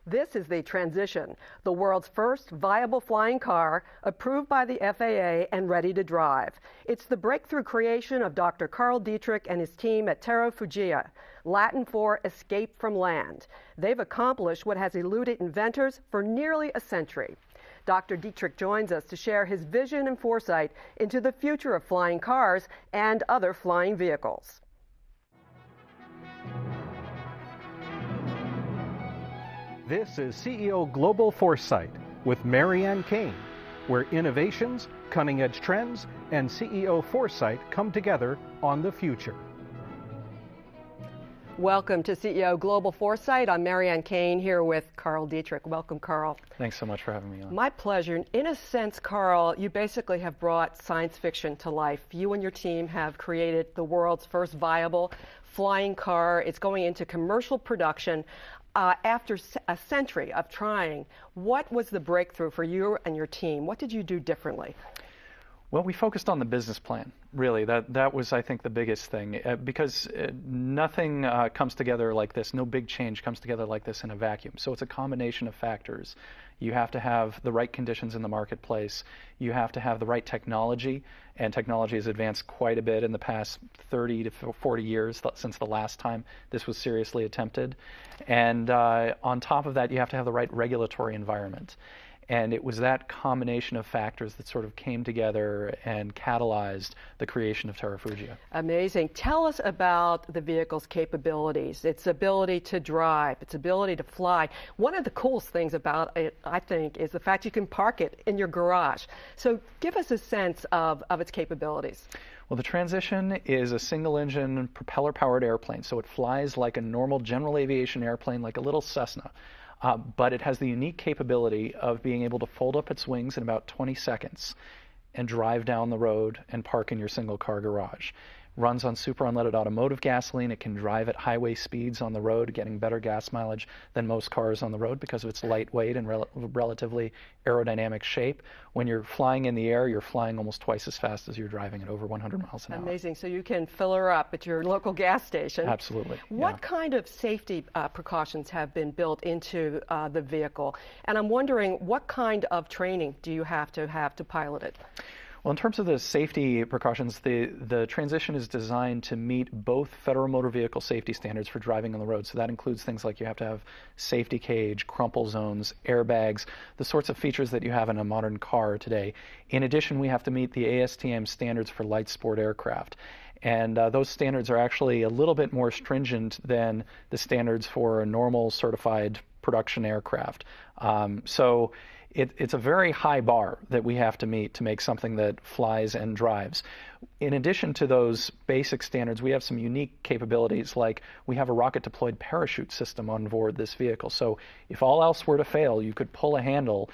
This is the Transition, the world's first viable flying car approved by the FAA and ready to drive. It's the breakthrough creation of Dr. Carl Dietrich and his team at Terrafugia, Latin for escape from land. They've accomplished what has eluded inventors for nearly a century. Dr. Dietrich joins us to share his vision and foresight into the future of flying cars and other flying vehicles. This is CEO Global Foresight with Marianne Kane, where innovations, cutting-edge trends, and CEO foresight come together on the future. Welcome to CEO Global Foresight. I'm Marianne Kane here with Carl Dietrich. Welcome, Carl. Thanks so much for having me on. My pleasure. In a sense, Carl, you basically have brought science fiction to life. You and your team have created the world's first viable flying car. It's going into commercial production. After a century of trying, what was the breakthrough for you and your team? What did you do differently? Well, we focused on the business plan, really. That was, I think, the biggest thing, because nothing comes together like this. No big change comes together like this in a vacuum. So it's a combination of factors. You have to have the right conditions in the marketplace. You have to have the right technology, and technology has advanced quite a bit in the past 30 to 40 years since the last time this was seriously attempted. And on top of that, you have to have the right regulatory environment. And it was that combination of factors that sort of came together and catalyzed the creation of Terrafugia. Amazing. Tell us about the vehicle's capabilities, its ability to drive, its ability to fly. One of the coolest things about it, I think, is the fact you can park it in your garage. So give us a sense of its capabilities. Well, the Transition is a single-engine, propeller-powered airplane, so it flies like a normal general aviation airplane, like a little Cessna. But it has the unique capability of being able to fold up its wings in about 20 seconds and drive down the road and park in your single-car garage. Runs on super unleaded automotive gasoline. It can drive at highway speeds on the road, getting better gas mileage than most cars on the road because of its lightweight and relatively aerodynamic shape. When you're flying in the air, you're flying almost twice as fast as you're driving at over 100 miles an hour. Amazing. So you can fill her up at your local gas station. Absolutely. What kind of safety precautions have been built into the vehicle? And I'm wondering, what kind of training do you have to pilot it? Well, in terms of the safety precautions, the Transition is designed to meet both federal motor vehicle safety standards for driving on the road. So that includes things like you have to have safety cage, crumple zones, airbags, the sorts of features that you have in a modern car today. In addition, we have to meet the ASTM standards for light sport aircraft. And those standards are actually a little bit more stringent than the standards for a normal certified production aircraft. So it's a very high bar that we have to meet to make something that flies and drives. In addition to those basic standards, we have some unique capabilities, like we have a rocket-deployed parachute system on board this vehicle. So if all else were to fail, you could pull a handle,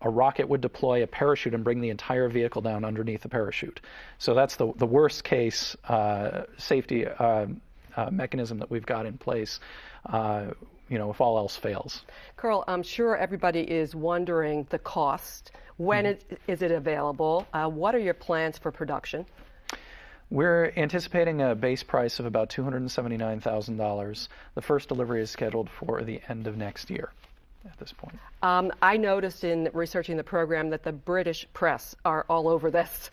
a rocket would deploy a parachute and bring the entire vehicle down underneath the parachute. So that's the worst case safety mechanism that we've got in place. If all else fails. Carl, I'm sure everybody is wondering the cost. When is it available? What are your plans for production? We're anticipating a base price of about $279,000. The first delivery is scheduled for the end of next year at this point. I noticed in researching the program that the British press are all over this.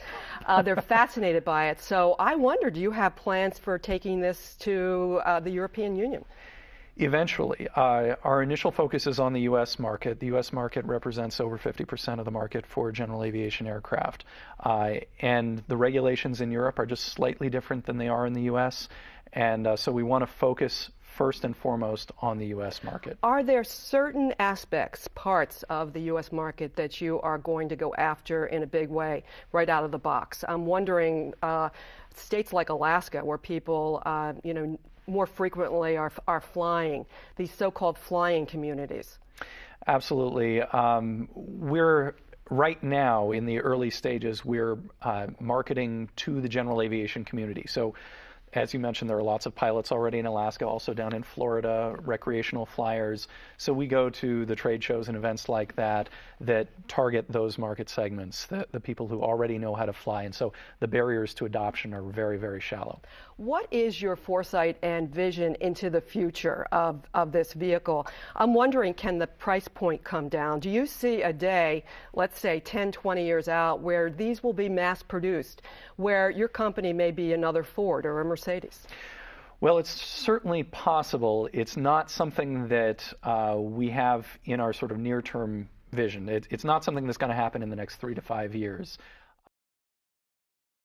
They're fascinated by it. So I wonder, do you have plans for taking this to the European Union? Eventually. Our initial focus is on the U.S. market. The U.S. market represents over 50% of the market for general aviation aircraft. And the regulations in Europe are just slightly different than they are in the U.S. And so we want to focus first and foremost on the U.S. market. Are there certain aspects, parts of the U.S. market that you are going to go after in a big way right out of the box? I'm wondering, states like Alaska, where people, more frequently are flying, these so-called flying communities. Absolutely. We're right now in the early stages. We're marketing to the general aviation community. So as you mentioned, there are lots of pilots already in Alaska, also down in Florida, recreational flyers. So we go to the trade shows and events like that that target those market segments, the people who already know how to fly. And so the barriers to adoption are very, very shallow. What is your foresight and vision into the future of this vehicle? I'm wondering, can the price point come down? Do you see a day, let's say 10, 20 years out, where these will be mass produced, where your company may be another Ford or a Mercedes? Well, it's certainly possible. It's not something that we have in our sort of near-term vision. It's not something that's going to happen in the next 3 to 5 years.